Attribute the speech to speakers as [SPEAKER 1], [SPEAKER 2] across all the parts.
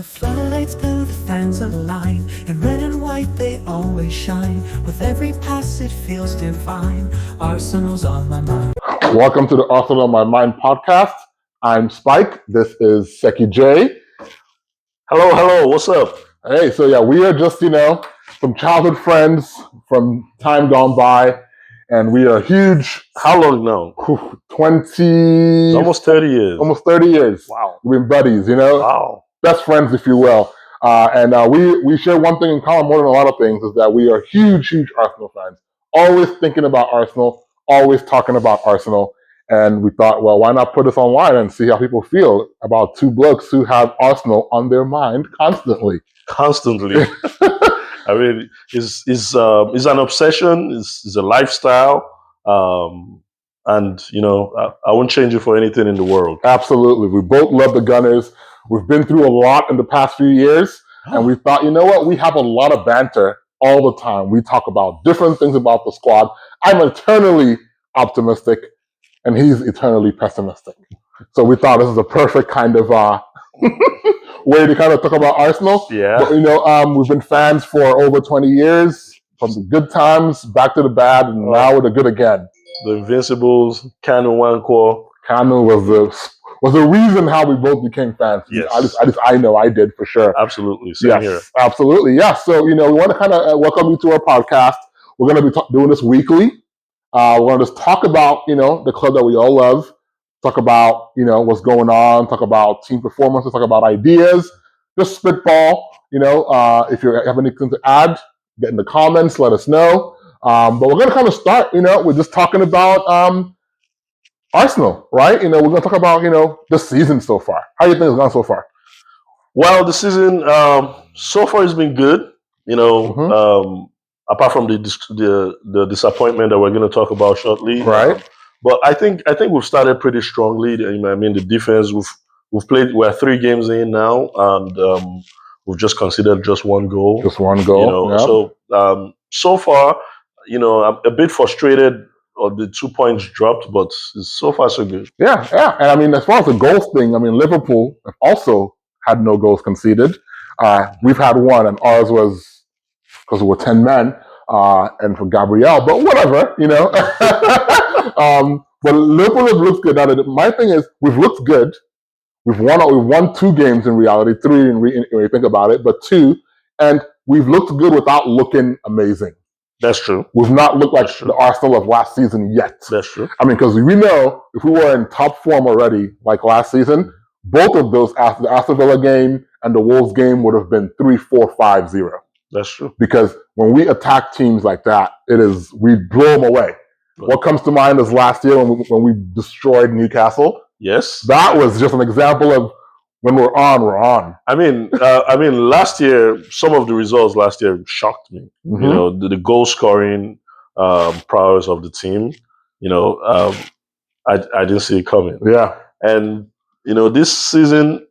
[SPEAKER 1] the floodlights build, the fans align. In red and white they always shine. With every pass it feels divine. Arsenal's on my mind.
[SPEAKER 2] Welcome to the Arsenal on My Mind podcast. I'm Spike. This is Seki J.
[SPEAKER 3] Hello, what's up?
[SPEAKER 2] Hey, so yeah, we are just, some childhood friends from time gone by, and we are huge.
[SPEAKER 3] How long now?
[SPEAKER 2] 20...
[SPEAKER 3] Almost 30 years.
[SPEAKER 2] Almost 30 years.
[SPEAKER 3] Wow.
[SPEAKER 2] We've been buddies,
[SPEAKER 3] Wow.
[SPEAKER 2] Best friends, if you will. And we share one thing in common more than a lot of things, is that we are huge Arsenal fans. Always thinking about Arsenal, always talking about Arsenal. And we thought, well, why not put this online and see how people feel about two blokes who have Arsenal on their mind constantly.
[SPEAKER 3] Constantly. I mean, it's an obsession. It's a lifestyle. And, I won't change it for anything in the world.
[SPEAKER 2] Absolutely. We both love the Gunners. We've been through a lot in the past few years. And we thought, you know what? We have a lot of banter all the time. We talk about different things about the squad. I'm eternally optimistic, and he's eternally pessimistic. So we thought this is a perfect kind of way to kind of talk about Arsenal.
[SPEAKER 3] Yeah.
[SPEAKER 2] But, we've been fans for over 20 years, from the good times back to the bad, and now we're the good again.
[SPEAKER 3] The Invincibles, Kanu Wankwo.
[SPEAKER 2] Kanu was the reason how we both became fans.
[SPEAKER 3] Yes.
[SPEAKER 2] I know I did for sure.
[SPEAKER 3] Absolutely. Same here.
[SPEAKER 2] Absolutely. Yeah. So, we want to kind of welcome you to our podcast. We're going to be doing this weekly. We're going to just talk about, the club that we all love, talk about, what's going on, talk about team performances, talk about ideas, just spitball. If you have anything to add, get in the comments, let us know. But we're going to kind of start, we're just talking about Arsenal, right? We're going to talk about, this season so far. How do you think it's gone so far?
[SPEAKER 3] Well, the season so far has been good. Apart from the disappointment that we're going to talk about shortly,
[SPEAKER 2] right?
[SPEAKER 3] But I think we've started pretty strongly. I mean, the defense we've played. We're 3 games in now, and we've just conceded just one goal.
[SPEAKER 2] Just one goal.
[SPEAKER 3] So so far, I'm a bit frustrated of the 2 points dropped, but so far so good.
[SPEAKER 2] Yeah. And I mean, as far as the goals thing, I mean, Liverpool have also had no goals conceded. We've had one, and ours was because we were 10 men, and for Gabriel, but whatever, But Liverpool have looked good. Now, my thing is, we've looked good. We've won 2 games in reality, 3 when you think about it, but 2, and we've looked good without looking amazing.
[SPEAKER 3] That's true.
[SPEAKER 2] We've not looked like the Arsenal of last season yet.
[SPEAKER 3] That's true.
[SPEAKER 2] I mean, because we know if we were in top form already, like last season, both of those, the Aston Villa game and the Wolves game, would have been 3-4-5-0.
[SPEAKER 3] That's true.
[SPEAKER 2] Because when we attack teams like that, we blow them away. What comes to mind is last year when we destroyed Newcastle.
[SPEAKER 3] Yes.
[SPEAKER 2] That was just an example of when we're on.
[SPEAKER 3] I mean, last year, some of the results last year shocked me.
[SPEAKER 2] Mm-hmm.
[SPEAKER 3] The goal scoring prowess of the team. I didn't see it coming.
[SPEAKER 2] Yeah.
[SPEAKER 3] And this season,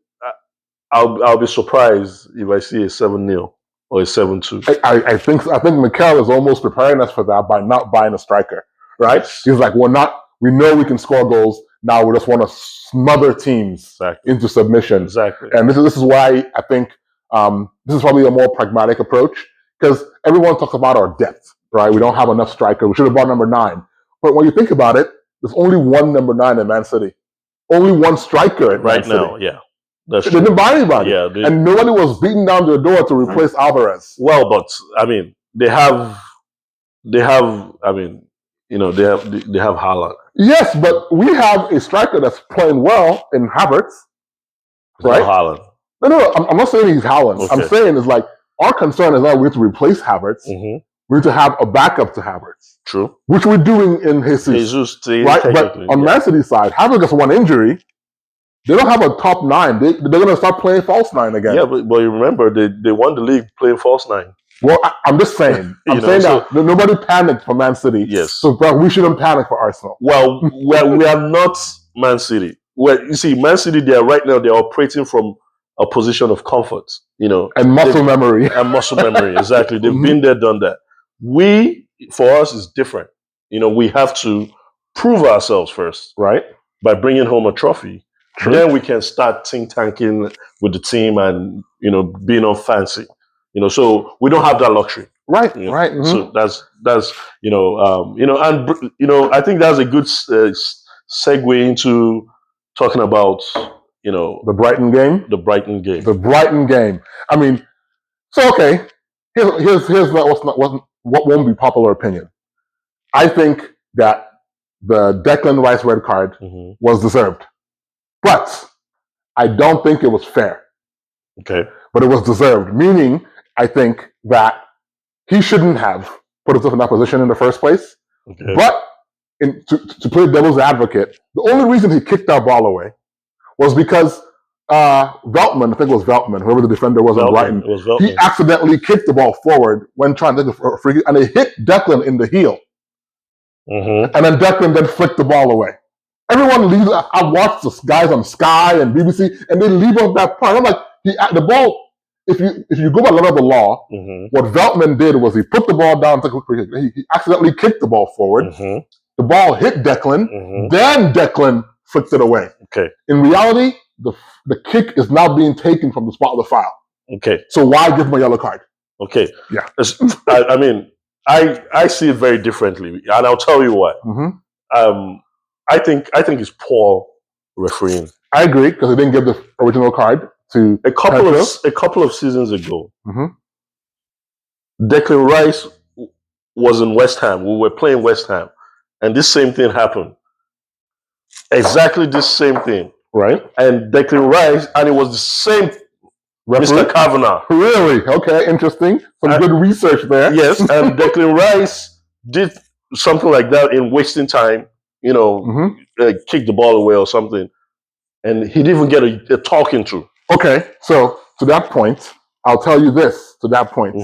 [SPEAKER 3] I'll be surprised if I see a 7-0 or a 7-2.
[SPEAKER 2] I think Mikel is almost preparing us for that by not buying a striker. Right?
[SPEAKER 3] Yes.
[SPEAKER 2] He's like, we know we can score goals. Now we just want to smother teams into submission.
[SPEAKER 3] Exactly.
[SPEAKER 2] And this is why I think this is probably a more pragmatic approach, because everyone talks about our depth, right? We don't have enough strikers. We should have bought number 9. But when you think about it, there's only one number 9 in Man City. Only one striker at
[SPEAKER 3] right
[SPEAKER 2] Man
[SPEAKER 3] now,
[SPEAKER 2] City.
[SPEAKER 3] yeah. That's
[SPEAKER 2] they
[SPEAKER 3] true.
[SPEAKER 2] didn't buy anybody.
[SPEAKER 3] Yeah,
[SPEAKER 2] and nobody was beating down their door to replace Alvarez.
[SPEAKER 3] Well, but I mean, they have Haaland.
[SPEAKER 2] Yes, but we have a striker that's playing well in Havertz, right?
[SPEAKER 3] No Haaland.
[SPEAKER 2] No, I'm not saying he's Haaland.
[SPEAKER 3] Okay.
[SPEAKER 2] I'm saying it's like, our concern is not we need to replace Havertz.
[SPEAKER 3] Mm-hmm.
[SPEAKER 2] We need to have a backup to Havertz.
[SPEAKER 3] True.
[SPEAKER 2] Which we're doing in Jesus. Right? But on Man City's side, Havertz gets one injury. They don't have a top 9. They're going to start playing false 9 again.
[SPEAKER 3] Yeah, but you remember, they won the league playing false 9.
[SPEAKER 2] Well, I'm just saying. That nobody panicked for Man City.
[SPEAKER 3] Yes.
[SPEAKER 2] So we shouldn't panic for Arsenal.
[SPEAKER 3] Well, we are not Man City. Well, you see, Man City, they're operating from a position of comfort,
[SPEAKER 2] And muscle memory.
[SPEAKER 3] And muscle memory, exactly. They've been there, done that. For us, is different. We have to prove ourselves first.
[SPEAKER 2] Right.
[SPEAKER 3] By bringing home a trophy.
[SPEAKER 2] True.
[SPEAKER 3] Then we can start think tanking with the team and being all fancy. So we don't have that luxury.
[SPEAKER 2] Right.
[SPEAKER 3] You know,
[SPEAKER 2] Right. Mhm.
[SPEAKER 3] So that's I think that's a good segue into talking about
[SPEAKER 2] the Brighton game.
[SPEAKER 3] the Brighton game.
[SPEAKER 2] The Brighton game. I mean, so okay. Here's what won't be popular opinion. I think that the Declan Rice red card
[SPEAKER 3] Mhm.
[SPEAKER 2] was deserved, but I don't think it was fair.
[SPEAKER 3] Okay.
[SPEAKER 2] But it was deserved, meaning I think that he shouldn't have put himself in that position in the first place.
[SPEAKER 3] Okay.
[SPEAKER 2] But to play devil's advocate, the only reason he kicked that ball away was because Veltman, I think it was Veltman, whoever the defender was on Brighton,
[SPEAKER 3] It was Veltman.
[SPEAKER 2] he accidentally kicked the ball forward when trying to take a free kick, and it hit Declan in the heel.
[SPEAKER 3] Mhm.
[SPEAKER 2] And then Declan then flicked the ball away. Everyone leaves. I watched the guys on Sky and BBC, and they leave off that part. I'm like, the ball. If you go by the letter of the law,
[SPEAKER 3] Mhm.
[SPEAKER 2] what Veltman did was he put the ball down, he accidentally kicked the ball forward.
[SPEAKER 3] Mhm.
[SPEAKER 2] The ball hit Declan,
[SPEAKER 3] Mhm.
[SPEAKER 2] then Declan flicked it away.
[SPEAKER 3] Okay.
[SPEAKER 2] In reality, the kick is now being taken from the spot of the foul.
[SPEAKER 3] Okay.
[SPEAKER 2] So why give him a yellow card?
[SPEAKER 3] Okay.
[SPEAKER 2] Yeah.
[SPEAKER 3] I mean, I see it very differently, and I'll tell you why.
[SPEAKER 2] Mm-hmm.
[SPEAKER 3] I think it's poor refereeing.
[SPEAKER 2] I agree, because he didn't give the original card to
[SPEAKER 3] A couple of seasons ago,
[SPEAKER 2] Mhm.
[SPEAKER 3] Declan Rice was in West Ham. We were playing West Ham, and this same thing happened. Exactly this same thing,
[SPEAKER 2] right?
[SPEAKER 3] And Declan Rice, and it was the same
[SPEAKER 2] Referee?
[SPEAKER 3] Mr. Kavanagh.
[SPEAKER 2] Really? Okay, interesting. Some good research there.
[SPEAKER 3] Yes, and Declan Rice did something like that in wasting time. Kick the ball away or something, and he didn't even get a talking to.
[SPEAKER 2] Okay, so to that point, I'll tell you this. To that point,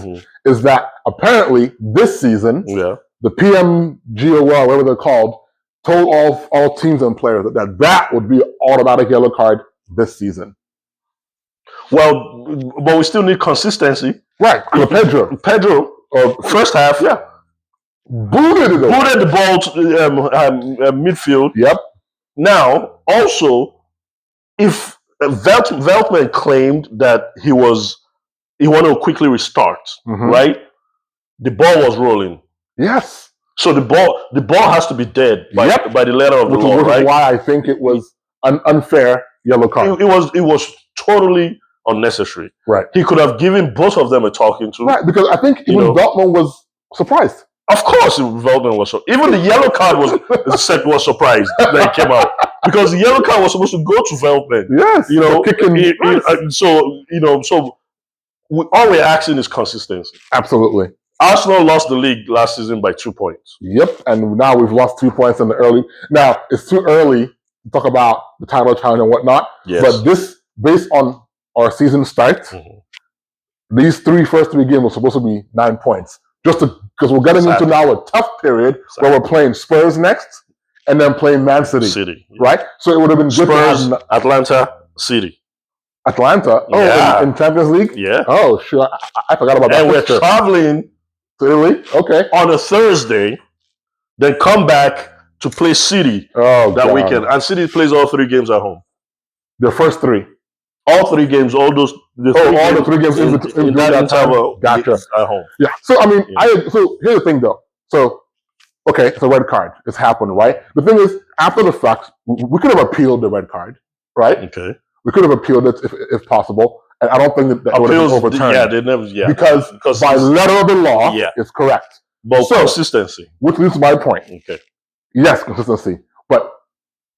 [SPEAKER 2] is that apparently this season, the PMGOL, whatever they're called, told all teams and players that would be automatic yellow card this season.
[SPEAKER 3] Well, but we still need consistency.
[SPEAKER 2] Right.
[SPEAKER 3] Pedro, first half, booted the ball to midfield.
[SPEAKER 2] Yep.
[SPEAKER 3] Now, also, if Veltman claimed that he wanted to quickly restart, right? The ball was rolling.
[SPEAKER 2] Yes.
[SPEAKER 3] So the ball has to be dead by the letter of the law,
[SPEAKER 2] which
[SPEAKER 3] right?
[SPEAKER 2] is why I think it was an unfair yellow card.
[SPEAKER 3] It was totally unnecessary.
[SPEAKER 2] Right.
[SPEAKER 3] He could have given both of them a talking to.
[SPEAKER 2] Right, because I think even Veltman was surprised.
[SPEAKER 3] Of course, Veltman was. Even the yellow card was surprised that it came out, because the yellow card was supposed to go to Veltman.
[SPEAKER 2] Yes.
[SPEAKER 3] So all we're asking is consistency.
[SPEAKER 2] Absolutely.
[SPEAKER 3] Arsenal lost the league last season by 2 points.
[SPEAKER 2] Yep, and now we've lost 2 points in the early. Now, it's too early to talk about the title challenge and whatnot.
[SPEAKER 3] Yes.
[SPEAKER 2] But this, based on our season start, these first three games were supposed to be 9 points. Just because we're getting into now a tough period where we're playing Spurs next and then playing Man City. Right? So it would have been good
[SPEAKER 3] Spurs,
[SPEAKER 2] to have
[SPEAKER 3] Atlanta, City.
[SPEAKER 2] Atlanta? Oh,
[SPEAKER 3] Yeah.
[SPEAKER 2] in Champions League?
[SPEAKER 3] Yeah.
[SPEAKER 2] Oh, sure. I forgot about that.
[SPEAKER 3] And we're traveling
[SPEAKER 2] to Italy? Okay.
[SPEAKER 3] on a Thursday, then come back to play City that weekend. And City plays all 3 games at home.
[SPEAKER 2] The first 3?
[SPEAKER 3] All 3 games, all the
[SPEAKER 2] 3 games in that interval. Gotcha.
[SPEAKER 3] At home.
[SPEAKER 2] Yeah. So I mean, so here's the thing though. So okay, it's a red card. It's happened, right? The thing is, after the fact, we could have appealed the red card, right?
[SPEAKER 3] Okay.
[SPEAKER 2] We could have appealed it if possible, and I don't think that would have been overturned.
[SPEAKER 3] Yeah, they never. Yeah,
[SPEAKER 2] because by letter of the law, it's correct.
[SPEAKER 3] But consistency,
[SPEAKER 2] which leads to my point.
[SPEAKER 3] Okay.
[SPEAKER 2] Yes, consistency, but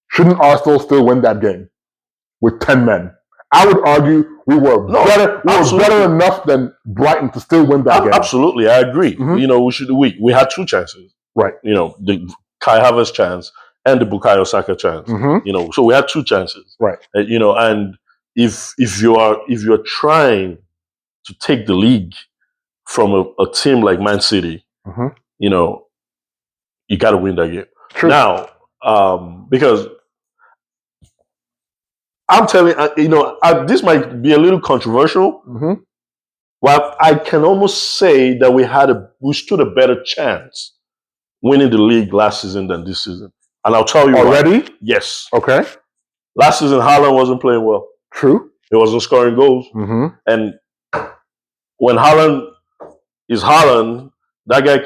[SPEAKER 2] shouldn't Arsenal still win that game with 10 men? I would argue we were better enough than Brighton to still win that game.
[SPEAKER 3] Absolutely, I agree. We had 2 chances.
[SPEAKER 2] Right.
[SPEAKER 3] The Kai Havertz chance and the Bukayo Saka chance. So we had 2 chances.
[SPEAKER 2] Right.
[SPEAKER 3] And if you're trying to take the league from a team like Man City, you got to win that game.
[SPEAKER 2] True.
[SPEAKER 3] Now, because I'm telling this might be a little controversial. Well, I can almost say that we stood a better chance winning the league last season than this season. And I'll tell you
[SPEAKER 2] already.
[SPEAKER 3] Why. Yes.
[SPEAKER 2] Okay.
[SPEAKER 3] Last season, Haaland wasn't playing well.
[SPEAKER 2] True.
[SPEAKER 3] He wasn't scoring goals.
[SPEAKER 2] Mm-hmm.
[SPEAKER 3] And when Haaland is Haaland, that guy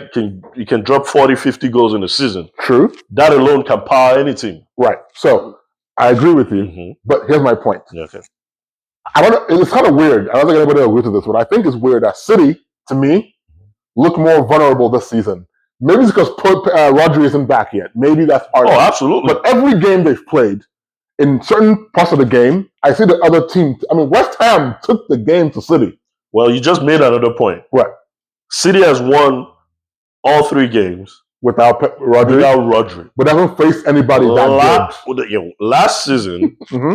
[SPEAKER 3] can drop 40, 50 goals in a season.
[SPEAKER 2] True.
[SPEAKER 3] That alone can power any team.
[SPEAKER 2] Right. So I agree with you,
[SPEAKER 3] Mm-hmm.
[SPEAKER 2] but here's my point.
[SPEAKER 3] Yeah, okay.
[SPEAKER 2] I don't. It's kind of weird. I don't think anybody will agree to this, but I think it's weird that City, to me, look more vulnerable this season. Maybe it's because Rodri isn't back yet. Maybe that's part of it.
[SPEAKER 3] Oh, absolutely.
[SPEAKER 2] But every game they've played, in certain parts of the game, I see the other team. I mean, West Ham took the game to City.
[SPEAKER 3] Well, you just made another point.
[SPEAKER 2] Right.
[SPEAKER 3] City has won all 3 games
[SPEAKER 2] Without
[SPEAKER 3] Rodri.
[SPEAKER 2] But doesn't face anybody that
[SPEAKER 3] good. Last season,
[SPEAKER 2] mm-hmm.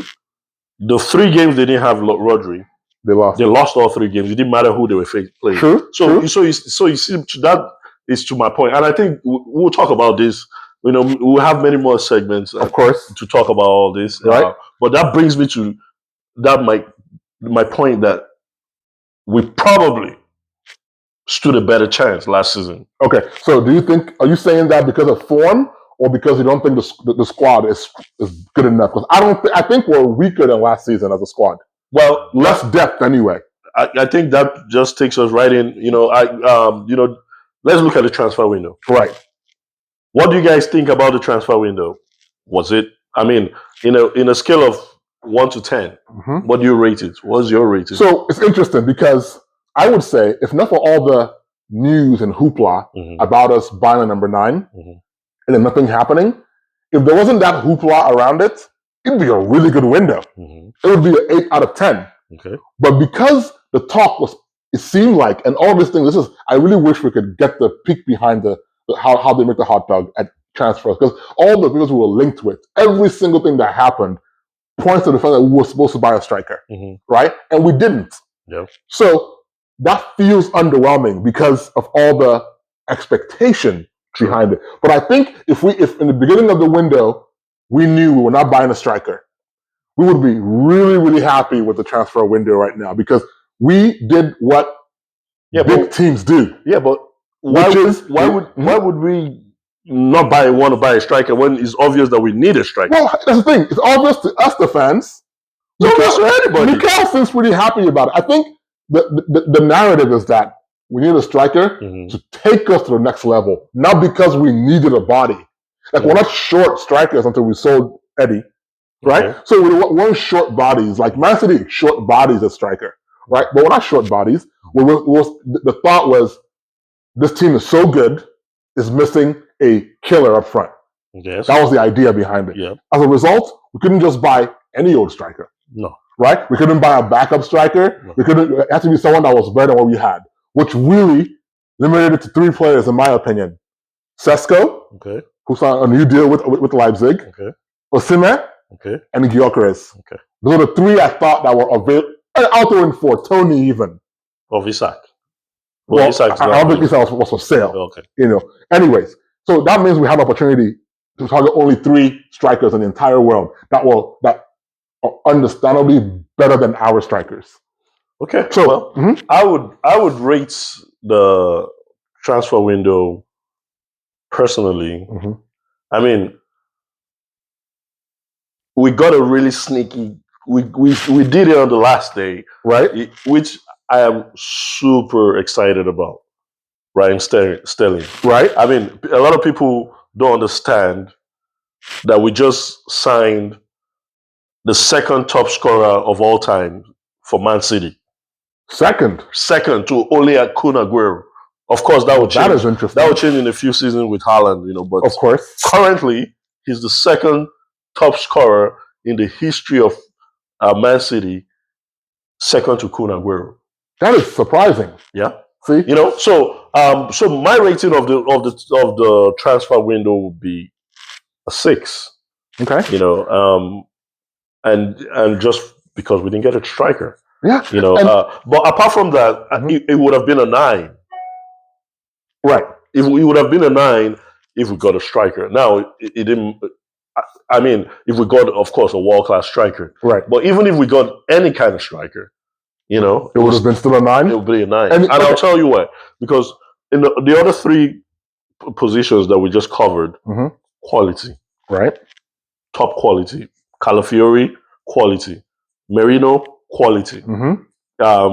[SPEAKER 3] the 3 games they didn't have Rodri,
[SPEAKER 2] They lost.
[SPEAKER 3] They lost all 3 games. It didn't matter who they were playing.
[SPEAKER 2] True.
[SPEAKER 3] So you see, that is to my point. And I think we'll talk about this. We'll have many more segments,
[SPEAKER 2] of course,
[SPEAKER 3] to talk about all this.
[SPEAKER 2] Right.
[SPEAKER 3] But that brings me to that my point that we probably stood a better chance last season.
[SPEAKER 2] Okay. So are you saying that because of form or because you don't think the squad is good enough? Because I think we're weaker than last season as a squad.
[SPEAKER 3] Well,
[SPEAKER 2] less depth anyway.
[SPEAKER 3] I think that just takes us right in. Let's look at the transfer window.
[SPEAKER 2] Right.
[SPEAKER 3] What do you guys think about the transfer window? Was it? I mean, in a scale of 1 to 10,
[SPEAKER 2] mm-hmm.
[SPEAKER 3] What do you rate it? What's your rating?
[SPEAKER 2] So it's interesting because I would say, if not for all the news and hoopla
[SPEAKER 3] mm-hmm.
[SPEAKER 2] about us buying a number 9
[SPEAKER 3] mm-hmm.
[SPEAKER 2] and then nothing happening, if there wasn't that hoopla around it, it'd be a really good window.
[SPEAKER 3] Mm-hmm.
[SPEAKER 2] It would be an 8 out of 10.
[SPEAKER 3] Okay.
[SPEAKER 2] But because the talk it seemed like, and all these things, I really wish we could get the peek behind how they make the hot dog at transfers, because all the videos we were linked with, every single thing that happened points to the fact that we were supposed to buy a striker,
[SPEAKER 3] mm-hmm.
[SPEAKER 2] right? And we didn't.
[SPEAKER 3] Yep.
[SPEAKER 2] So that feels underwhelming because of all the expectation behind it. But I think if in the beginning of the window we knew we were not buying a striker, we would be really, really happy with the transfer window right now, because we did what big teams do.
[SPEAKER 3] Yeah, but why would we not want to buy a striker when it's obvious that we need a striker?
[SPEAKER 2] Well, that's the thing. It's obvious to us, the fans.
[SPEAKER 3] It's obvious to anybody.
[SPEAKER 2] Mikel seems pretty happy about it. I think the narrative is that we need a striker
[SPEAKER 3] mm-hmm.
[SPEAKER 2] to take us to the next level, not because we needed a body. Like we're not short strikers until we sold Eddie, right?
[SPEAKER 3] Okay.
[SPEAKER 2] So we weren't short bodies. Like Man City, short bodies as striker, right? But we're not short bodies. The thought was, this team is so good, is missing a killer up front.
[SPEAKER 3] Yes.
[SPEAKER 2] That was the idea behind it.
[SPEAKER 3] Yeah.
[SPEAKER 2] As a result, we couldn't just buy any old striker.
[SPEAKER 3] No.
[SPEAKER 2] Right? We couldn't buy a backup striker.
[SPEAKER 3] No.
[SPEAKER 2] It had to be someone that was better than what we had, which really limited it to 3 players, in my opinion. Sesko,
[SPEAKER 3] okay,
[SPEAKER 2] who signed a new deal with Leipzig.
[SPEAKER 3] Okay.
[SPEAKER 2] Osimhen,
[SPEAKER 3] okay,
[SPEAKER 2] and Gyökeres.
[SPEAKER 3] Okay.
[SPEAKER 2] Those are the 3 I thought that were available. I'll throw in 4, Tony even.
[SPEAKER 3] Of Isak.
[SPEAKER 2] Well, I don't think Isak was for sale.
[SPEAKER 3] Okay.
[SPEAKER 2] Anyways, so that means we have opportunity to target only 3 strikers in the entire world that are understandably better than our strikers.
[SPEAKER 3] Okay.
[SPEAKER 2] So
[SPEAKER 3] mm-hmm. I would rate the transfer window personally.
[SPEAKER 2] Mm-hmm.
[SPEAKER 3] I mean, we got a really sneaky. We did it on the last day,
[SPEAKER 2] right?
[SPEAKER 3] Which I am super excited about. Raheem Sterling,
[SPEAKER 2] right?
[SPEAKER 3] I mean, a lot of people don't understand that we just signed the 2nd top scorer of all time for Man City.
[SPEAKER 2] Second
[SPEAKER 3] to only Kun Aguero. Of course, that will change.
[SPEAKER 2] That is interesting.
[SPEAKER 3] That will change in a few seasons with Haaland, But
[SPEAKER 2] of course,
[SPEAKER 3] currently he's the 2nd top scorer in the history of Man City, 2nd to Kun Aguero.
[SPEAKER 2] That is surprising.
[SPEAKER 3] Yeah.
[SPEAKER 2] See,
[SPEAKER 3] so my rating of the transfer window would be a 6.
[SPEAKER 2] Okay.
[SPEAKER 3] And just because we didn't get a striker.
[SPEAKER 2] Yeah.
[SPEAKER 3] But apart from that, mm-hmm. it would have been a 9.
[SPEAKER 2] Right.
[SPEAKER 3] It would have been a 9 if we got a striker. Now it didn't. I mean, if we got, of course, a world-class striker.
[SPEAKER 2] Right.
[SPEAKER 3] But even if we got any kind of striker, it
[SPEAKER 2] would have been still a 9.
[SPEAKER 3] It would be a 9. And I'll tell you why. Because in the other 3 positions that we just covered,
[SPEAKER 2] mm-hmm.
[SPEAKER 3] quality.
[SPEAKER 2] Right.
[SPEAKER 3] Top quality Calafiori, quality. Merino, quality.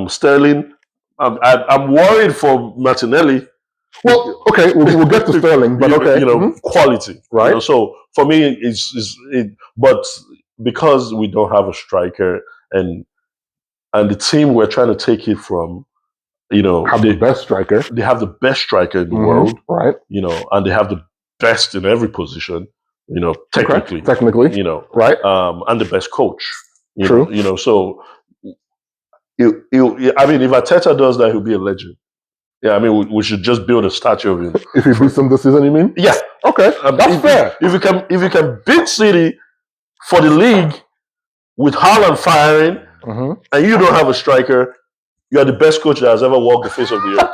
[SPEAKER 3] Sterling, I'm worried for Martinelli.
[SPEAKER 2] Well, okay, we'll get to Sterling, but okay.
[SPEAKER 3] Quality.
[SPEAKER 2] Right.
[SPEAKER 3] So for me, but because we don't have a striker and the team we're trying to take it from,
[SPEAKER 2] have the best striker.
[SPEAKER 3] They have the best striker in the world,
[SPEAKER 2] right?
[SPEAKER 3] And they have the best in every position, technically,
[SPEAKER 2] right?
[SPEAKER 3] And the best coach,
[SPEAKER 2] True.
[SPEAKER 3] So, I mean, if Arteta does that, he'll be a legend. Yeah, I mean, we should just build a statue of him.
[SPEAKER 2] If he beats them this season, you mean?
[SPEAKER 3] Yeah.
[SPEAKER 2] Okay, that's fair.
[SPEAKER 3] If you can beat City for the league with Haaland firing, and you don't have a striker, you are the best coach that has ever walked the face of the earth.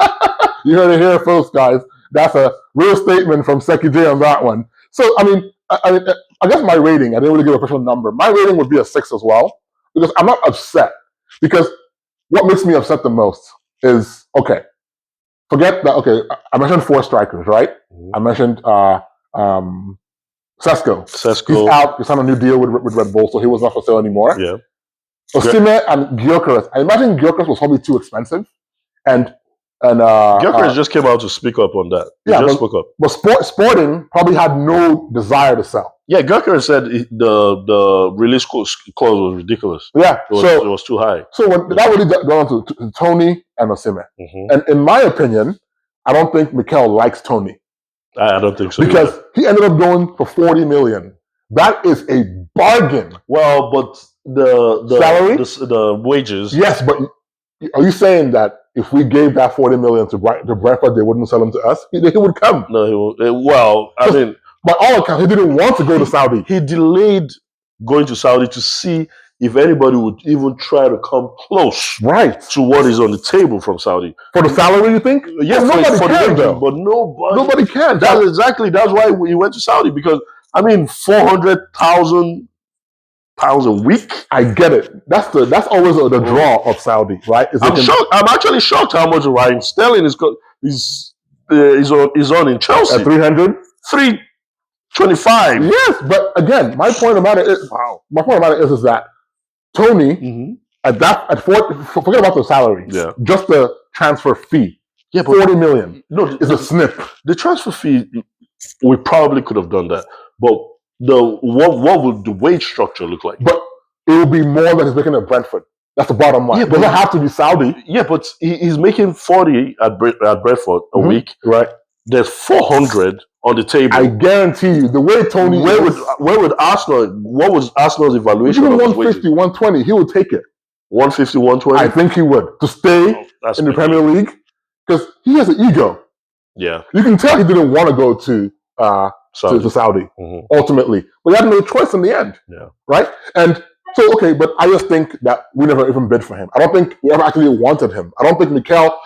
[SPEAKER 2] You heard it here first, guys. That's a real statement from Seki J on that one. So, I mean, I guess my rating, I didn't really give a official number. My rating would be a 6 as well, because I'm not upset. Because what makes me upset the most is, okay, forget that, okay, I mentioned 4 strikers, right? I mentioned Sesko. He's out. He signed a new deal with Red Bull, so he was not for sale anymore.
[SPEAKER 3] Yeah.
[SPEAKER 2] Osimhen and Gyökeres. I imagine Gyökeres was probably too expensive. And
[SPEAKER 3] Gyökeres just came out to speak up on that. He just spoke up.
[SPEAKER 2] But Sporting probably had no desire to sell.
[SPEAKER 3] Yeah, Gyökeres said the release clause was ridiculous.
[SPEAKER 2] Yeah,
[SPEAKER 3] it was too high.
[SPEAKER 2] So that really got on to Tony and Osimhen. And in my opinion, I don't think Mikel likes Tony.
[SPEAKER 3] I don't think so.
[SPEAKER 2] Because he ended up going for 40 million. That is a bargain.
[SPEAKER 3] Well, but the
[SPEAKER 2] salary,
[SPEAKER 3] the wages.
[SPEAKER 2] Yes, but are you saying that if we gave that 40 million to Brentford, they wouldn't sell him to us? He would come.
[SPEAKER 3] No, he would. Well, I mean,
[SPEAKER 2] by all accounts, he didn't want to go to Saudi.
[SPEAKER 3] He delayed going to Saudi to see if anybody would even try to come close,
[SPEAKER 2] right,
[SPEAKER 3] to what is on the table from Saudi.
[SPEAKER 2] For the salary, you think?
[SPEAKER 3] Yes,
[SPEAKER 2] nobody can,
[SPEAKER 3] though. But nobody
[SPEAKER 2] can.
[SPEAKER 3] That's why he went to Saudi, because I mean, 400,000 pounds a week.
[SPEAKER 2] I get it. That's always the draw of Saudi, right?
[SPEAKER 3] I'm actually shocked how much Ryan Sterling is on in Chelsea.
[SPEAKER 2] At 300,
[SPEAKER 3] 325.
[SPEAKER 2] Yes, but again, my point about it is that Tony forget about the salary.
[SPEAKER 3] Yeah,
[SPEAKER 2] just the transfer fee.
[SPEAKER 3] Yeah, but
[SPEAKER 2] 40 million. No, is a snip.
[SPEAKER 3] The transfer fee, we probably could have done that, but what would the wage structure look like?
[SPEAKER 2] But it will be more than he's making at Brentford. That's the bottom line. It doesn't have to be Saudi.
[SPEAKER 3] Yeah, but he's making 40 at Brentford a week.
[SPEAKER 2] Right.
[SPEAKER 3] There's 400 on the table.
[SPEAKER 2] I guarantee you, the way Tony
[SPEAKER 3] where would Arsenal, what was Arsenal's evaluation?
[SPEAKER 2] Even 150, 120, he would take it.
[SPEAKER 3] 150, 120?
[SPEAKER 2] I think he would. To stay in the Premier League, because he has an ego.
[SPEAKER 3] Yeah.
[SPEAKER 2] You can tell he didn't want to go to Saudi ultimately. But he had no choice in the end.
[SPEAKER 3] Yeah.
[SPEAKER 2] Right? And so, okay, but I just think that we never even bid for him. I don't think we ever actually wanted him. I don't think Mikel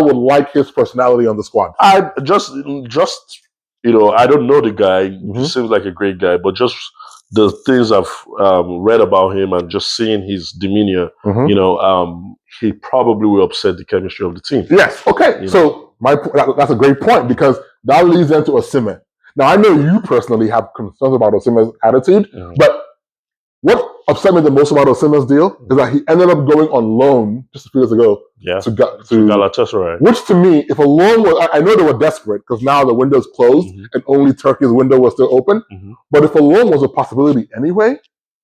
[SPEAKER 2] would like his personality on the squad.
[SPEAKER 3] I just I don't know the guy. He seems like a great guy, but just the things I've read about him and just seeing his demeanor, he probably will upset the chemistry of the team.
[SPEAKER 2] Yes. Okay. So that's a great point, because that leads into Osimhen. Now, I know you personally have concerns about Osimhen's attitude, but what upset me the most about Osimhen's deal is that he ended up going on loan just a few years ago to
[SPEAKER 3] Galatasaray.
[SPEAKER 2] Which to me, if a loan was, I know they were desperate because now the window's closed and only Turkey's window was still open. But if a loan was a possibility anyway,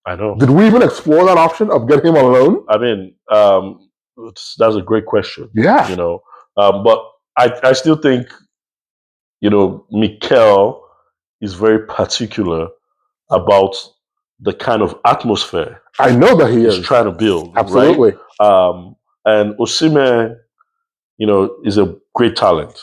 [SPEAKER 3] I know.
[SPEAKER 2] Did we even explore that option of getting him on loan?
[SPEAKER 3] I mean, that's a great question.
[SPEAKER 2] Yeah.
[SPEAKER 3] But I still think, Mikel is very particular about the kind of atmosphere
[SPEAKER 2] I know that he is
[SPEAKER 3] trying to build.
[SPEAKER 2] Absolutely.
[SPEAKER 3] Right? And Osimhen, is a great talent,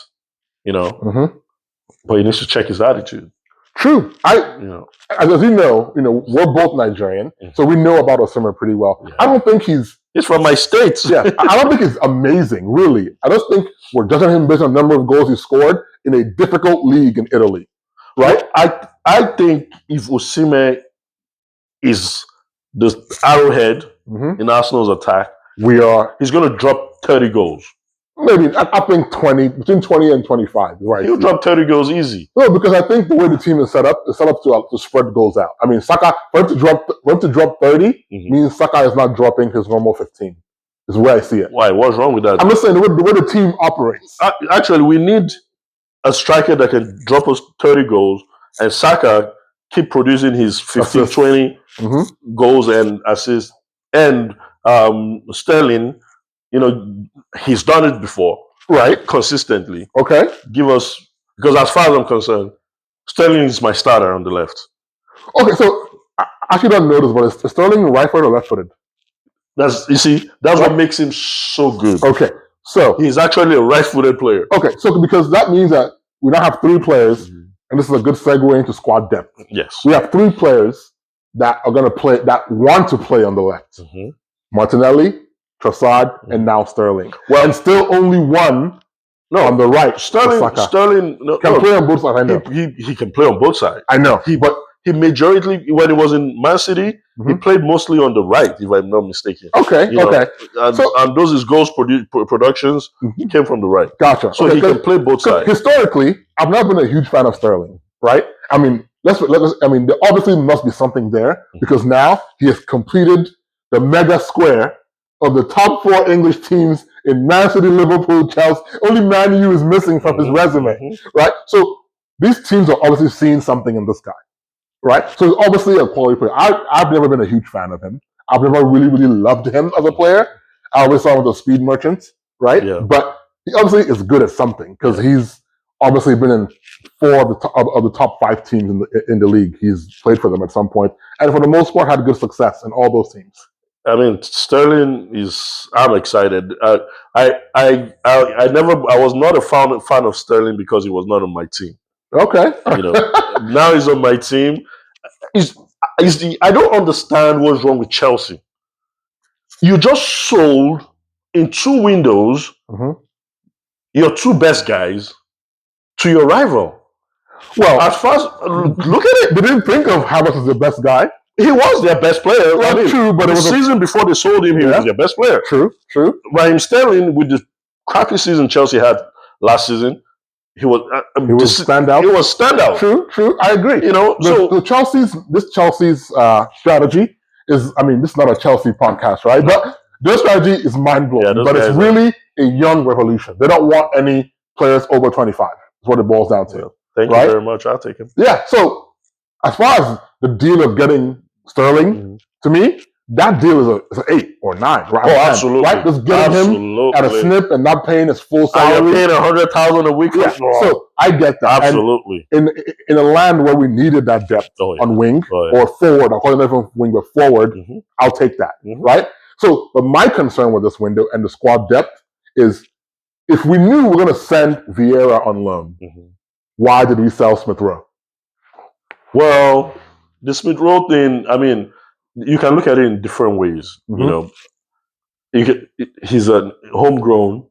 [SPEAKER 3] but he needs to check his attitude.
[SPEAKER 2] True. As you know, we're both Nigerian, so we know about Osimhen pretty well. Yeah. I don't think he's
[SPEAKER 3] from my state.
[SPEAKER 2] Yeah, I don't think he's amazing, really. I just think we're judging him based on the number of goals he scored in a difficult league in Italy, right?
[SPEAKER 3] I think if Osimhen is the arrowhead in Arsenal's attack,
[SPEAKER 2] he's
[SPEAKER 3] going to drop 30 goals.
[SPEAKER 2] Maybe I think 20, between 20 and 25 is right.
[SPEAKER 3] He'll drop 30 goals easy.
[SPEAKER 2] No, because I think the way the team is set up to spread goals out. I mean, Saka for him to drop 30 means Saka is not dropping his normal 15. Is the way I see it.
[SPEAKER 3] Why? What's wrong with that?
[SPEAKER 2] I'm just saying the way the team operates.
[SPEAKER 3] Actually, we need a striker that can drop us 30 goals, and Saka keep producing his 15, 20 goals and assists. And Sterling, he's done it before,
[SPEAKER 2] right?
[SPEAKER 3] Consistently.
[SPEAKER 2] Okay.
[SPEAKER 3] Give us, because as far as I'm concerned, Sterling is my starter on the left.
[SPEAKER 2] Okay, so I actually don't know this, but is Sterling right-footed or left-footed?
[SPEAKER 3] That's what makes him so good.
[SPEAKER 2] Okay, so
[SPEAKER 3] he's actually a right-footed player.
[SPEAKER 2] Okay, so because that means that we now have 3 players, and this is a good segue into squad depth.
[SPEAKER 3] Yes,
[SPEAKER 2] we have 3 players that are going to play, that want to play on the left. Martinelli, Trossard, and now Sterling. Well, and still only one on the right.
[SPEAKER 3] Sterling
[SPEAKER 2] can play on both sides. I know
[SPEAKER 3] he can play on both sides.
[SPEAKER 2] I know,
[SPEAKER 3] but he majority, when he was in Man City, he played mostly on the right, if I'm not mistaken.
[SPEAKER 2] Okay, okay.
[SPEAKER 3] And those his goals productions came from the right.
[SPEAKER 2] Gotcha.
[SPEAKER 3] So he can play both sides.
[SPEAKER 2] Historically, I've not been a huge fan of Sterling, right? I mean, there obviously must be something there, because now he has completed the mega square of the top 4 English teams in Man City, Liverpool, Chelsea. Only Man U is missing from his resume, right? So these teams are obviously seeing something in this guy. Right? So he's obviously a quality player. I've never been a huge fan of him. I've never really, really loved him as a player. I always saw him with the speed merchants, right? Yeah. But he obviously is good at something, because he's obviously been in 4 of the top 5 teams in the league. He's played for them at some point, and for the most part had good success in all those teams.
[SPEAKER 3] I mean, Sterling is. I'm excited. I was not a fan of Sterling because he was not on my team.
[SPEAKER 2] Okay.
[SPEAKER 3] Now he's on my team. I don't understand what's wrong with Chelsea. You just sold in 2 windows your 2 best guys to your rival.
[SPEAKER 2] Well,
[SPEAKER 3] as far as look at it,
[SPEAKER 2] they didn't think of Havertz as the best guy.
[SPEAKER 3] He was their best player.
[SPEAKER 2] Well, true, but
[SPEAKER 3] the season before they sold him, he was their best player.
[SPEAKER 2] True.
[SPEAKER 3] Raheem Sterling, with the crappy season Chelsea had last season, he was standout. He was standout.
[SPEAKER 2] True. I agree. This Chelsea's strategy is. I mean, this is not a Chelsea podcast, right? But their strategy is mind blowing. But it's really a young revolution. They don't want any players over 25. Is what it boils down to.
[SPEAKER 3] Thank you very much. I'll take him.
[SPEAKER 2] Yeah. So as far as the deal of getting Sterling, to me, that deal is an 8 or 9. Right?
[SPEAKER 3] Oh, absolutely.
[SPEAKER 2] Right? Just getting him at a snip and not paying his full salary.
[SPEAKER 3] You're paying $100,000 a week.
[SPEAKER 2] Yeah. So I get that.
[SPEAKER 3] Absolutely.
[SPEAKER 2] And in a land where we needed that depth on wing or forward, I'll call it from wing, but forward, I'll take that. Right? So, but my concern with this window and the squad depth is, if we knew we were going to send Vieira on loan, why did we sell Smith Rowe?
[SPEAKER 3] Well, the Smith Rowe thing, I mean, you can look at it in different ways. He's a homegrown,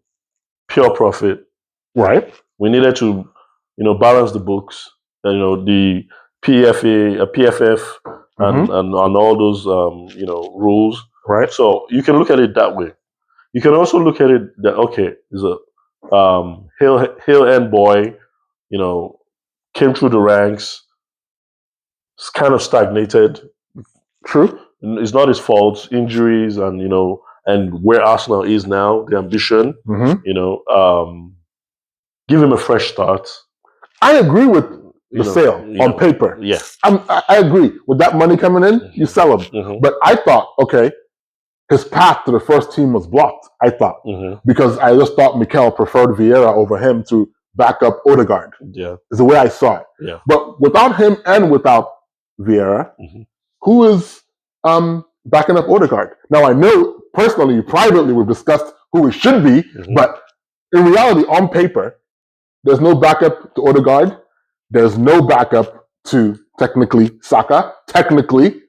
[SPEAKER 3] pure profit.
[SPEAKER 2] Right.
[SPEAKER 3] We needed to, balance the books. The PFF, and all those, rules.
[SPEAKER 2] Right.
[SPEAKER 3] So you can look at it that way. You can also look at it that he's a hill end boy. Came through the ranks. It's kind of stagnated.
[SPEAKER 2] True.
[SPEAKER 3] It's not his fault. Injuries and and where Arsenal is now, the ambition. Give him a fresh start.
[SPEAKER 2] I agree with the sale on paper.
[SPEAKER 3] Yeah,
[SPEAKER 2] I agree with that money coming in. You sell him, but I thought, his path to the first team was blocked. I thought because I just thought Mikel preferred Vieira over him to back up Odegaard.
[SPEAKER 3] Yeah,
[SPEAKER 2] is the way I saw it.
[SPEAKER 3] Yeah,
[SPEAKER 2] but without him and without Vieira, who is backing up Odegaard? Now I know personally, privately, we've discussed who it should be, but in reality, on paper, there's no backup to Odegaard. There's no backup to technically Saka. Technically,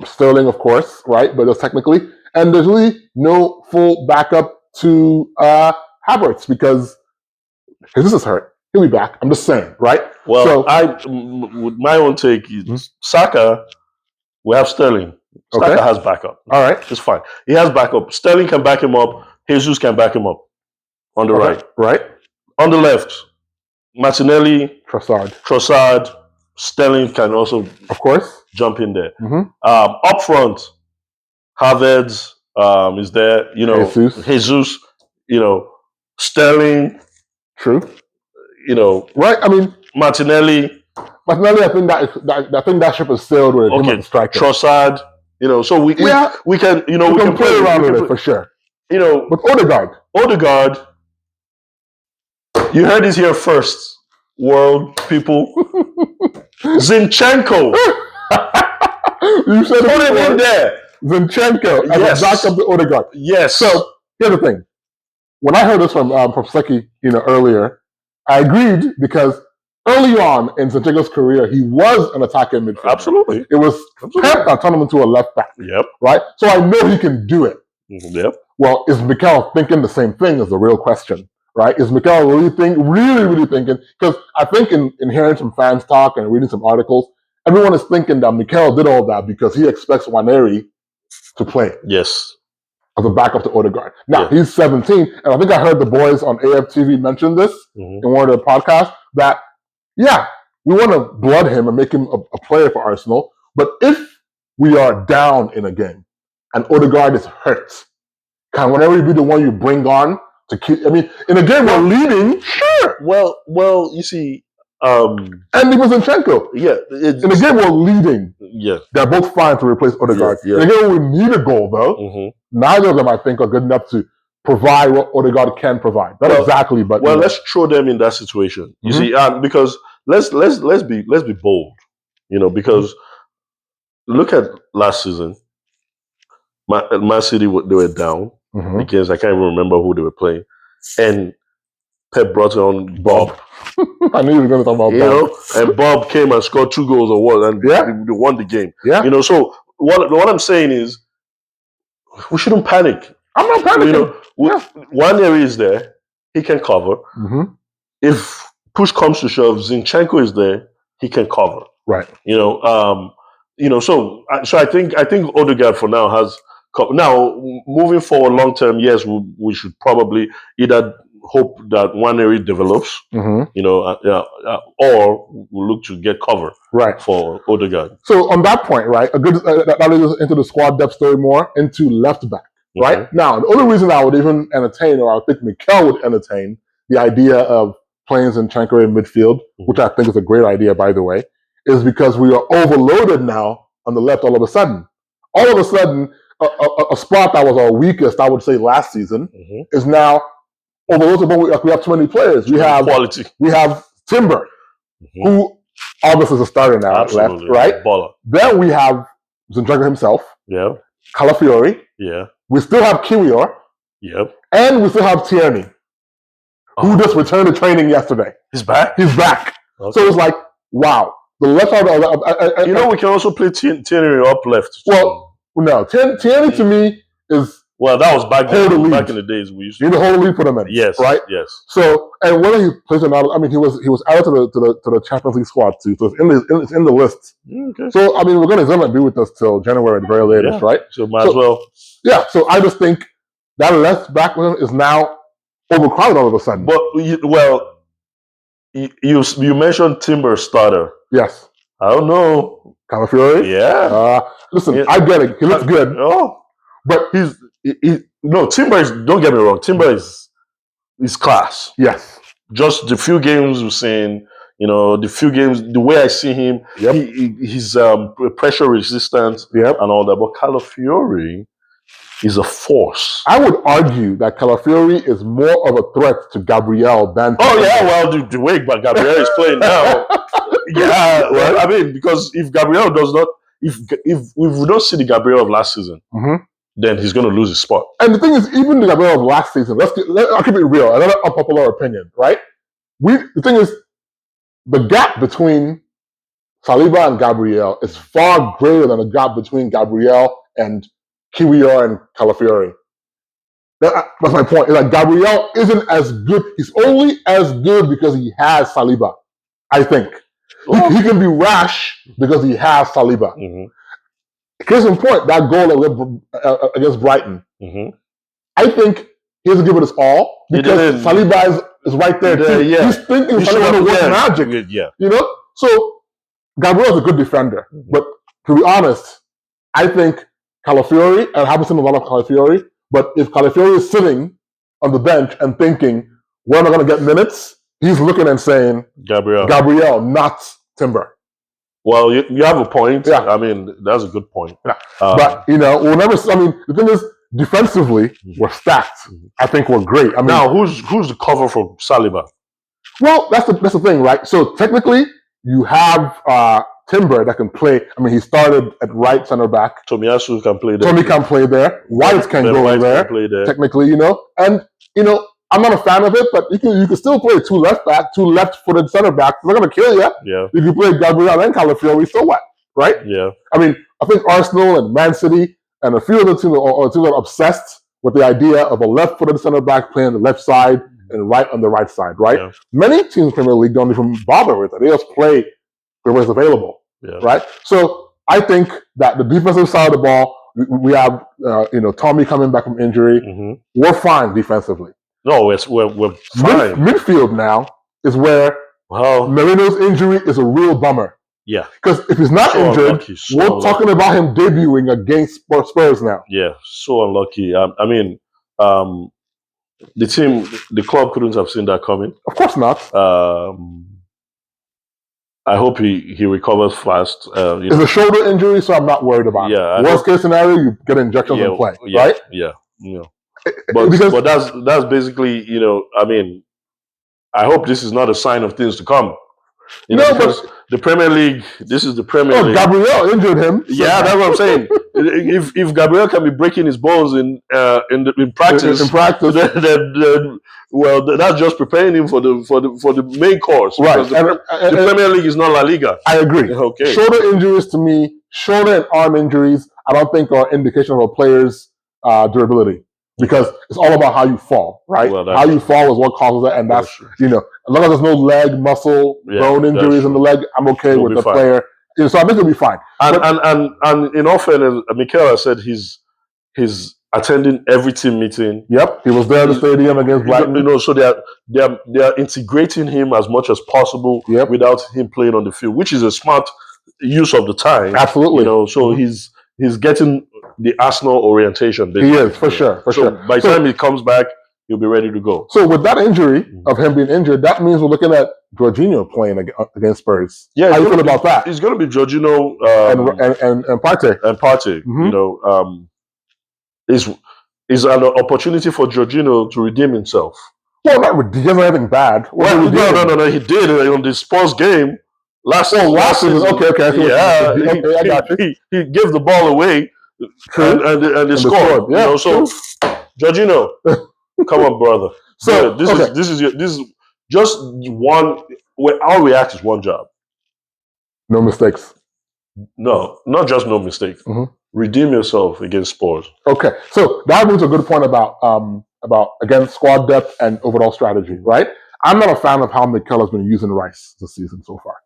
[SPEAKER 2] Sterling, of course, right? But there's technically, and there's really no full backup to Havertz because Jesus is hurt. He'll be back. I'm just saying, right?
[SPEAKER 3] Well, with my own take is Saka. We have Sterling. Saka has backup.
[SPEAKER 2] All right,
[SPEAKER 3] it's fine. He has backup. Sterling can back him up. Jesus can back him up. on the right.
[SPEAKER 2] Right.
[SPEAKER 3] On the left, Martinelli,
[SPEAKER 2] Trossard.
[SPEAKER 3] Sterling can also,
[SPEAKER 2] of course,
[SPEAKER 3] jump in there.
[SPEAKER 2] Mm-hmm.
[SPEAKER 3] Up front, Havertz is there. Jesus. Sterling.
[SPEAKER 2] True.
[SPEAKER 3] Right.
[SPEAKER 2] I mean,
[SPEAKER 3] Martinelli.
[SPEAKER 2] I think that ship is sailed with him as a striker.
[SPEAKER 3] Trossard. So we can we can
[SPEAKER 2] play around with it for sure. But Odegaard.
[SPEAKER 3] You heard this here first, world people. Zinchenko.
[SPEAKER 2] You said
[SPEAKER 3] put him in there.
[SPEAKER 2] Zinchenko as a backup to Odegaard.
[SPEAKER 3] Yes.
[SPEAKER 2] So here's the thing. When I heard this from Seki, earlier, I agreed because early on in Zinchenko's career, he was an attacker in midfield.
[SPEAKER 3] Absolutely.
[SPEAKER 2] It was Pep that turned him into a left back.
[SPEAKER 3] Yep.
[SPEAKER 2] Right? So I know he can do it.
[SPEAKER 3] Yep.
[SPEAKER 2] Well, is Mikel thinking the same thing is the real question, right? Is Mikel really thinking? Because I think in hearing some fans talk and reading some articles, everyone is thinking that Mikel did all that because he expects Waneri to play.
[SPEAKER 3] Yes.
[SPEAKER 2] As a backup to Odegaard. Now, he's 17, and I think I heard the boys on AFTV mention this in one of their podcasts, that, we want to blood him and make him a player for Arsenal, but if we are down in a game and Odegaard is hurt, can Waneri be the one you bring on to keep? I mean, in a game we're leading, sure.
[SPEAKER 3] Well, you see,
[SPEAKER 2] and even Zinchenko.
[SPEAKER 3] Yeah.
[SPEAKER 2] In a game we're leading, they're both fine to replace Odegaard. In a game we need a goal, though, neither of them, I think, are good enough to provide what Odegaard can provide. Not exactly, but
[SPEAKER 3] let's throw them in that situation. You see, because let's be bold. Because look at last season. Man City, they were down because I can't even remember who they were playing, and Pep brought on Bob.
[SPEAKER 2] I knew you were going to talk about Bob.
[SPEAKER 3] And Bob came and scored 2 goals or what, and they won the game. Yeah. So what I'm saying is, we shouldn't panic.
[SPEAKER 2] I'm not panicking.
[SPEAKER 3] One area is there, he can cover. If push comes to shove, Zinchenko is there, he can cover.
[SPEAKER 2] Right.
[SPEAKER 3] So I think Odegaard for now has. Now, moving forward long term, yes, we should probably either hope that one area develops, or we'll look to get cover for Odegaard.
[SPEAKER 2] So on that point, right, a good that leads us into the squad depth story more, into left back. Right? Now, the only reason I would even entertain, or I think Mikel would entertain, the idea of playing Zinchenko in midfield, which I think is a great idea, by the way, is because we are overloaded now on the left all of a sudden. All of a sudden, a spot that was our weakest, I would say, last season, is now overloaded. But we have too many players. We have
[SPEAKER 3] quality.
[SPEAKER 2] We have Timber, who obviously is a starter now at left, right?
[SPEAKER 3] Baller.
[SPEAKER 2] Then we have Zinchenko himself.
[SPEAKER 3] Yeah.
[SPEAKER 2] Calafiori.
[SPEAKER 3] Yeah.
[SPEAKER 2] We still have Kiwior.
[SPEAKER 3] Yep.
[SPEAKER 2] And we still have Tierney, who just returned to training yesterday.
[SPEAKER 3] He's back?
[SPEAKER 2] He's back.
[SPEAKER 3] Okay.
[SPEAKER 2] So it's like, wow. The left side of
[SPEAKER 3] we can also play Tierney up left.
[SPEAKER 2] Well, no. Tierney to me is...
[SPEAKER 3] Well, that was back in the days we used to...
[SPEAKER 2] You need to hold the lead for the men.
[SPEAKER 3] Yes.
[SPEAKER 2] Right?
[SPEAKER 3] Yes.
[SPEAKER 2] So, and whether he plays or not, I mean, he was added to the Champions League squad too. So it's in the list.
[SPEAKER 3] Okay.
[SPEAKER 2] So, I mean, we're going to be with us till January at the very latest, right?
[SPEAKER 3] So might as well.
[SPEAKER 2] Yeah. So I just think that left back is now overcrowded all of a sudden.
[SPEAKER 3] But, you mentioned Timber starter.
[SPEAKER 2] Yes.
[SPEAKER 3] I don't know.
[SPEAKER 2] Calafiori?
[SPEAKER 3] Yeah.
[SPEAKER 2] Listen, I get it. He looks good.
[SPEAKER 3] Oh. But Timber is, don't get me wrong, Timber is class.
[SPEAKER 2] Yes.
[SPEAKER 3] Just the few games we've seen, the way I see him, he's pressure resistant and all that. But Calafiori is a force.
[SPEAKER 2] I would argue that Calafiori is more of a threat to Gabriel than...
[SPEAKER 3] the way Gabriel is playing now. Well, I mean, because if Gabriel does not, if we don't see the Gabriel of last season, then he's going to lose his spot.
[SPEAKER 2] And the thing is, even the Gabriel of last season, I'll keep it real, another unpopular opinion, right? The thing is, the gap between Saliba and Gabriel is far greater than the gap between Gabriel and Kiwior and Calafiori. That's my point. It's like Gabriel isn't as good. He's only as good because he has Saliba, I think. He can be rash because he has Saliba. Case in point, that goal against Brighton. I think he doesn't give it his all because Saliba is right there too.
[SPEAKER 3] Yeah.
[SPEAKER 2] He's thinking Saliba to work magic.
[SPEAKER 3] Yeah.
[SPEAKER 2] You know? So Gabriel's a good defender. But to be honest, I think Calafiori, and I haven't seen a lot of Calafiori, but if Calafiori is sitting on the bench and thinking, where am I going to get minutes? He's looking and saying, Gabriel, not Timber.
[SPEAKER 3] Well, you have a point. Yeah. I mean, that's a good point.
[SPEAKER 2] Yeah. But, we'll never, the thing is, defensively, we're stacked. I think we're great. I mean,
[SPEAKER 3] now, who's the cover for Saliba?
[SPEAKER 2] Well, that's the thing, right? So technically, you have Timber that can play. I mean, he started at right center back.
[SPEAKER 3] Tomiyasu can play there.
[SPEAKER 2] Tommy can play there. White can go there.
[SPEAKER 3] Play there.
[SPEAKER 2] Technically, and I'm not a fan of it, but you can still play two left-footed center backs. They're not going to kill you.
[SPEAKER 3] Yeah.
[SPEAKER 2] If you play Gabriel and Calafiori, so what, right?
[SPEAKER 3] Yeah.
[SPEAKER 2] I mean, I think Arsenal and Man City and a few of the teams are obsessed with the idea of a left-footed center back playing the left side and right on the right side, right? Yeah. Many teams in the Premier League don't even bother with it. They just play whoever's available, right? So I think that the defensive side of the ball, we have Tommy coming back from injury. We're fine defensively.
[SPEAKER 3] No, we're fine.
[SPEAKER 2] Midfield now is where Merino's injury is a real bummer.
[SPEAKER 3] Yeah.
[SPEAKER 2] Because if he's not injured, we're talking about him debuting against Spurs now.
[SPEAKER 3] Yeah, so unlucky. I mean, the club couldn't have seen that coming.
[SPEAKER 2] Of course not.
[SPEAKER 3] I hope he recovers fast.
[SPEAKER 2] It's a shoulder injury, so I'm not worried about it. Worst case scenario, you get injections and play, right?
[SPEAKER 3] Yeah. But that's basically, I mean, I hope this is not a sign of things to come. Because the Premier League, this is the Premier League.
[SPEAKER 2] Gabriel injured him.
[SPEAKER 3] Yeah, that's what I'm saying. If Gabriel can be breaking his bones in practice, then that's just preparing him for the main course.
[SPEAKER 2] Right.
[SPEAKER 3] The Premier League is not La Liga.
[SPEAKER 2] I agree.
[SPEAKER 3] Okay.
[SPEAKER 2] Shoulder injuries to me, shoulder and arm injuries, I don't think are indication of a player's durability. Because it's all about how you fall, right? Well, how you fall is what causes it, and that's as long as there's no leg, muscle, bone injuries in the leg, I'm okay with the player. So I think it'll be fine.
[SPEAKER 3] And in all fairness, Mikel has said he's attending every team meeting.
[SPEAKER 2] Yep, he was there at the stadium against Brighton.
[SPEAKER 3] So they are integrating him as much as possible without him playing on the field, which is a smart use of the time.
[SPEAKER 2] Absolutely.
[SPEAKER 3] So he's getting the Arsenal orientation. Basically.
[SPEAKER 2] He is, for sure.
[SPEAKER 3] By the time he comes back, he'll be ready to go.
[SPEAKER 2] So with that injury of him being injured, that means we're looking at Jorginho playing against Spurs.
[SPEAKER 3] Yeah,
[SPEAKER 2] how you feel about that?
[SPEAKER 3] It's going to be Jorginho
[SPEAKER 2] and Partey.
[SPEAKER 3] And Partey. Is an opportunity for Jorginho to redeem himself.
[SPEAKER 2] Well, he hasn't anything bad.
[SPEAKER 3] No. He did on the Spurs game. Last season.
[SPEAKER 2] Okay.
[SPEAKER 3] Yeah, I got you. He gave the ball away and they scored.
[SPEAKER 2] Yeah,
[SPEAKER 3] so Jorginho, come on, brother. So this is just one. Our react is one job.
[SPEAKER 2] No mistakes.
[SPEAKER 3] No, not just no mistakes. Redeem yourself against Spurs.
[SPEAKER 2] Okay, so that brings a good point about again squad depth and overall strategy, right? I'm not a fan of how Mikel has been using Rice this season so far.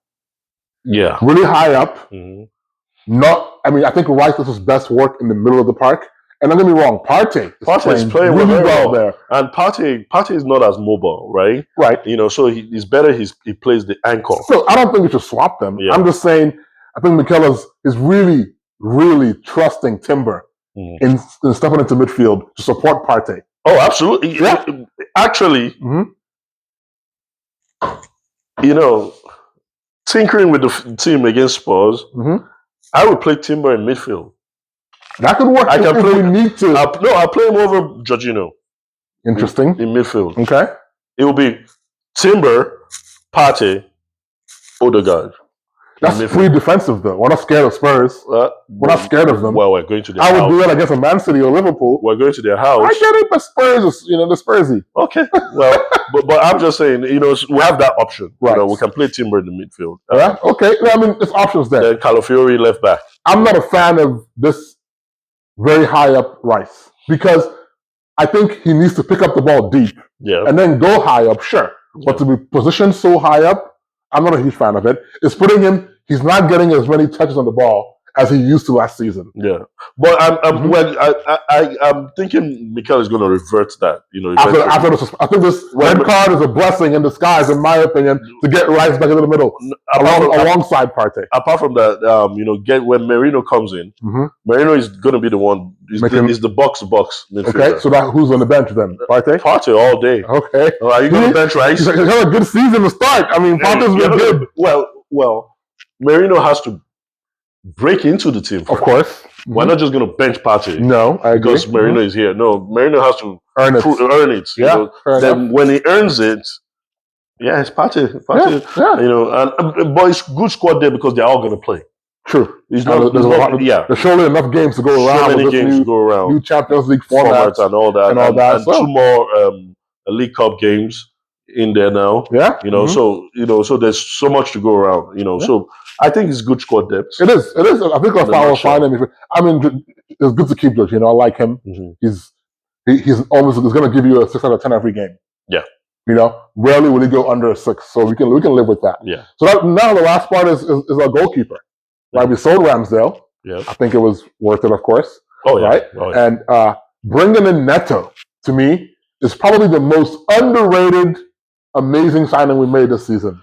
[SPEAKER 3] Yeah.
[SPEAKER 2] Really high up. I think Rice does his best work in the middle of the park. And don't get me wrong, Partey is playing really well there.
[SPEAKER 3] And Partey is not as mobile, right?
[SPEAKER 2] Right.
[SPEAKER 3] So he's better. He plays the anchor.
[SPEAKER 2] So I don't think we should swap them.
[SPEAKER 3] Yeah.
[SPEAKER 2] I'm just saying, I think Mikel is really, really trusting Timber in stepping into midfield to support Partey.
[SPEAKER 3] Oh, absolutely. Yeah. Actually, tinkering with the team against Spurs, I would play Timber in midfield.
[SPEAKER 2] That could work. We need to.
[SPEAKER 3] I'll play him over Jorginho.
[SPEAKER 2] Interesting.
[SPEAKER 3] In midfield.
[SPEAKER 2] Okay.
[SPEAKER 3] It will be Timber, Partey, Odegaard.
[SPEAKER 2] That's pretty defensive, though. We're not scared of Spurs. We're not scared of them.
[SPEAKER 3] Well, we're going to their house.
[SPEAKER 2] I would do that against a Man City or Liverpool.
[SPEAKER 3] We're going to their house.
[SPEAKER 2] I get it, but Spurs is, the Spursy.
[SPEAKER 3] Okay. Well, but I'm just saying, we have that option.
[SPEAKER 2] Right.
[SPEAKER 3] We can play Timber in the midfield.
[SPEAKER 2] Yeah. Okay. I mean, there's options there.
[SPEAKER 3] Then Calafiori left back.
[SPEAKER 2] I'm not a fan of this very high up Rice because I think he needs to pick up the ball deep.
[SPEAKER 3] Yeah.
[SPEAKER 2] And then go high up, sure. But to be positioned so high up, I'm not a huge fan of it. It's putting him. He's not getting as many touches on the ball as he used to last season.
[SPEAKER 3] Yeah, but I'm thinking Mikel is going to revert that.
[SPEAKER 2] I think this red card is a blessing in disguise, in my opinion, to get Rice back into the middle alongside Partey.
[SPEAKER 3] Apart from that, when Merino comes in, Merino is going to be the one. Is the box midfielder.
[SPEAKER 2] Okay, so who's on the bench then? Partey.
[SPEAKER 3] Partey all day.
[SPEAKER 2] Okay,
[SPEAKER 3] are you going to bench Rice?
[SPEAKER 2] He's had a good season to start. I mean, Partey's been good.
[SPEAKER 3] Well, Merino has to break into the team first.
[SPEAKER 2] Of course.
[SPEAKER 3] We're not just going to bench Partey.
[SPEAKER 2] No, I agree.
[SPEAKER 3] Because Merino is here. No, Merino has to earn it.
[SPEAKER 2] Yeah.
[SPEAKER 3] Then when he earns it, it's Partey. But it's good squad there because they're all going to play.
[SPEAKER 2] True. There's surely enough games to go around. New Champions League format
[SPEAKER 3] and all that. And two more League Cup games in there now.
[SPEAKER 2] Yeah.
[SPEAKER 3] So there's so much to go around. So I think it's good squad depth.
[SPEAKER 2] It is. I think I'll find him. I mean, it's good to keep George. I like him. He's going to give you a 6 out of 10 every game.
[SPEAKER 3] Yeah.
[SPEAKER 2] Rarely will he go under a 6, so we can live with that.
[SPEAKER 3] Yeah.
[SPEAKER 2] So now the last part is our goalkeeper. Right, we sold Ramsdale.
[SPEAKER 3] Yeah.
[SPEAKER 2] I think it was worth it, of course.
[SPEAKER 3] Oh yeah.
[SPEAKER 2] Right.
[SPEAKER 3] Oh, yeah.
[SPEAKER 2] And bringing in Neto, to me, is probably the most underrated, amazing signing we made this season.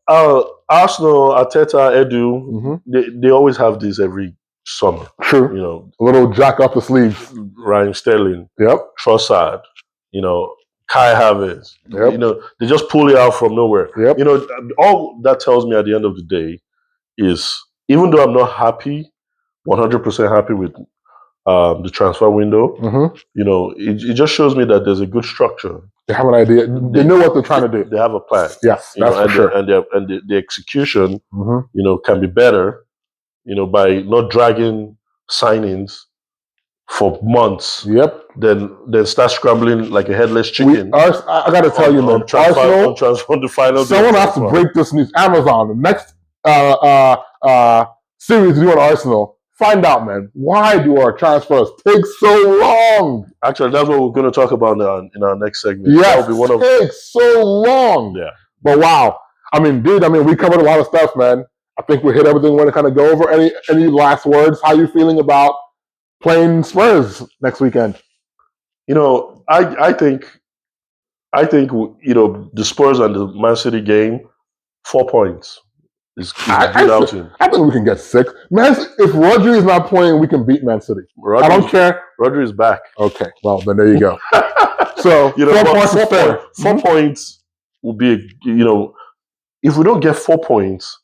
[SPEAKER 3] Arsenal, Arteta, Edu, they always have this every summer.
[SPEAKER 2] True. A little jack up the sleeves.
[SPEAKER 3] Ryan Sterling.
[SPEAKER 2] Yep.
[SPEAKER 3] Trossard. Kai Havertz.
[SPEAKER 2] Yep.
[SPEAKER 3] They just pull it out from nowhere.
[SPEAKER 2] Yep.
[SPEAKER 3] All that tells me at the end of the day is, even though I'm not happy, 100% happy with the transfer window, it just shows me that there's a good structure.
[SPEAKER 2] They have an idea. They know what they're trying to do.
[SPEAKER 3] They have a plan.
[SPEAKER 2] Yes, that's for sure.
[SPEAKER 3] And the execution, can be better, by not dragging signings for months.
[SPEAKER 2] Yep.
[SPEAKER 3] Then start scrambling like a headless chicken.
[SPEAKER 2] I got to tell you, man. Arsenal,
[SPEAKER 3] on the final.
[SPEAKER 2] Someone has to break this news. Amazon, the next series we do on Arsenal. Find out, man. Why do our transfers take so long?
[SPEAKER 3] Actually, that's what we're going to talk about in our next segment.
[SPEAKER 2] Yes, it takes so long.
[SPEAKER 3] Yeah.
[SPEAKER 2] But wow. We covered a lot of stuff, man. I think we hit everything we want to kind of go over. Any last words? How are you feeling about playing Spurs next weekend?
[SPEAKER 3] I think the Spurs and the Man City game, 4 points. I
[SPEAKER 2] think we can get 6. Man, if Rodri is not playing, we can beat Man City. I don't care.
[SPEAKER 3] Rodri is back.
[SPEAKER 2] Okay, well then there you go. So
[SPEAKER 3] 4 points will be if we don't get 4 points,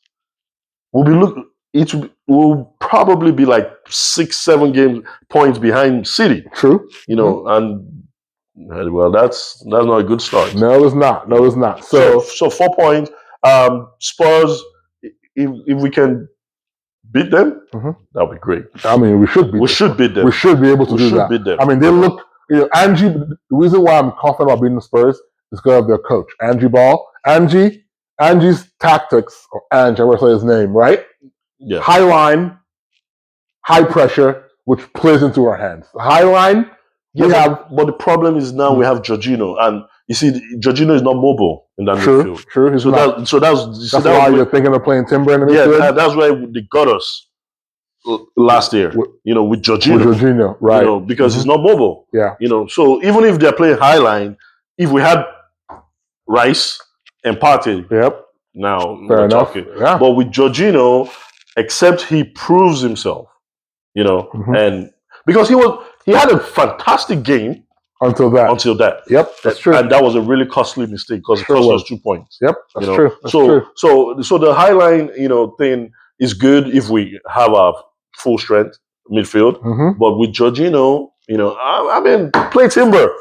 [SPEAKER 3] will probably be like 6-7 points behind City.
[SPEAKER 2] True.
[SPEAKER 3] And that's not a good start.
[SPEAKER 2] No, it's not.
[SPEAKER 3] So 4 points. Spurs, if we can beat them, that would be great.
[SPEAKER 2] We should beat them.
[SPEAKER 3] We should beat them.
[SPEAKER 2] We should be able to do that.
[SPEAKER 3] Beat them.
[SPEAKER 2] They look, Angie, the reason why I'm confident about beating the Spurs is because of their coach, Angie Ball. Angie's tactics, or Angie, I want to say his name, right?
[SPEAKER 3] Yeah.
[SPEAKER 2] High line, high pressure, which plays into our hands. High line,
[SPEAKER 3] but the problem is now we have Jorginho, and you see, Jorginho is not mobile in that midfield.
[SPEAKER 2] True. That's why you're thinking of playing Timber in the midfield?
[SPEAKER 3] Yeah, that's why they got us last year, with Jorginho.
[SPEAKER 2] With Jorginho, right.
[SPEAKER 3] Because he's not mobile.
[SPEAKER 2] Yeah.
[SPEAKER 3] So even if they're playing high line, if we had Rice and Partey, now we're talking.
[SPEAKER 2] Yeah.
[SPEAKER 3] But with Jorginho, except he proves himself, and because he had a fantastic game
[SPEAKER 2] until that. Yep, that's true.
[SPEAKER 3] And that was a really costly mistake because it cost us 2 points.
[SPEAKER 2] Yep, that's true. That's true.
[SPEAKER 3] So the high line, thing is good if we have our full strength midfield. But with Jorginho, play Timber.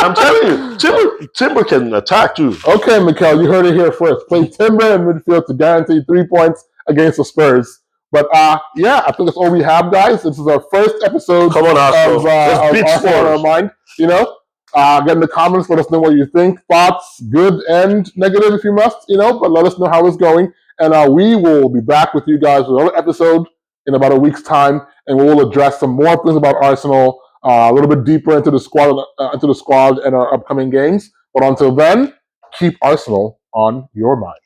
[SPEAKER 3] I'm telling you, Timber can attack too.
[SPEAKER 2] Okay, Mikel, you heard it here first. Play Timber in midfield to guarantee 3 points against the Spurs. But I think that's all we have, guys. This is our first episode
[SPEAKER 3] of
[SPEAKER 2] Arsenal on Our Mind. Get in the comments, let us know what you think. Thoughts, good and negative if you must, but let us know how it's going. And we will be back with you guys with another episode in about a week's time, and we will address some more things about Arsenal, a little bit deeper into the squad and our upcoming games. But until then, keep Arsenal on your mind.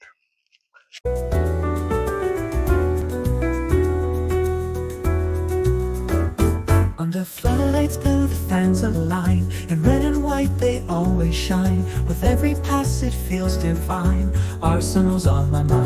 [SPEAKER 1] fans align. In red and white they always shine. With every pass it feels divine. Arsenal's on my mind.